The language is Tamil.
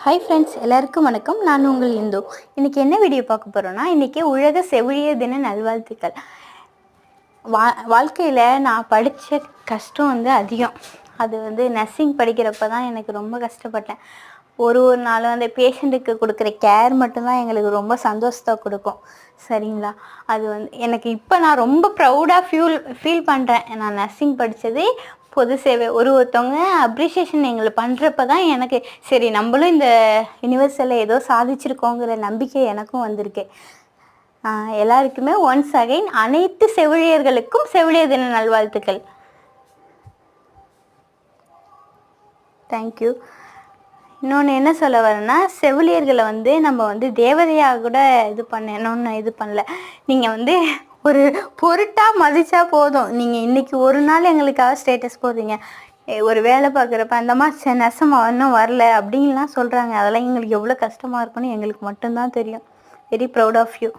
ஹாய் ஃப்ரெண்ட்ஸ், எல்லாருக்கும் வணக்கம். நான் உங்கள் இந்து. இன்றைக்கி என்ன வீடியோ பார்க்க போகிறோன்னா, இன்றைக்கி உலக செவிலியர் தின நல்வாழ்த்துக்கள். வாழ்க்கையில் நான் படித்த கஷ்டம் அதிகம். அது நர்சிங் படிக்கிறப்ப தான் எனக்கு ரொம்ப கஷ்டப்பட்டேன். ஒரு நாளும் அந்த பேஷண்ட்டுக்கு கொடுக்குற கேர் மட்டும்தான் எங்களுக்கு ரொம்ப சந்தோஷத்தை கொடுக்கும். சரிங்களா? அது எனக்கு இப்போ நான் ரொம்ப ப்ரௌடாக ஃபீல் பண்ணுறேன். நான் நர்சிங் படித்ததே பொது சேவை. ஒருத்தவங்க அப்ரிஷியேஷன் எங்களுக்கு பண்ணுறப்ப தான் எனக்கு சரி, நம்மளும் இந்த யூனிவர்ஸில் ஏதோ சாதிச்சிருக்கோங்கிற நம்பிக்கை எனக்கும் வந்திருக்கு. எல்லாருக்குமே ஒன்ஸ் அகைன் அனைத்து செவிலியர்களுக்கும் செவிலியர் தின நல்வாழ்த்துக்கள். தேங்க்யூ. இன்னொன்று என்ன சொல்ல வரேன்னா, செவிலியர்களை நம்ம தேவதையாக கூட இது பண்ணல. நீங்கள் ஒரு பொருட்டாக மதித்தா போதும். நீங்கள் இன்றைக்கி ஒரு நாள் எங்களுக்காக ஸ்டேட்டஸ் போடுறீங்க, ஒரு வேலை பார்க்குறப்ப அந்த மாதிரி நெசமாக இன்னும் வரல அப்படின்லாம் சொல்கிறாங்க. அதெல்லாம் எங்களுக்கு எவ்வளோ கஷ்டமாக இருக்குன்னு எங்களுக்கு மட்டும்தான் தெரியும். Very proud of you.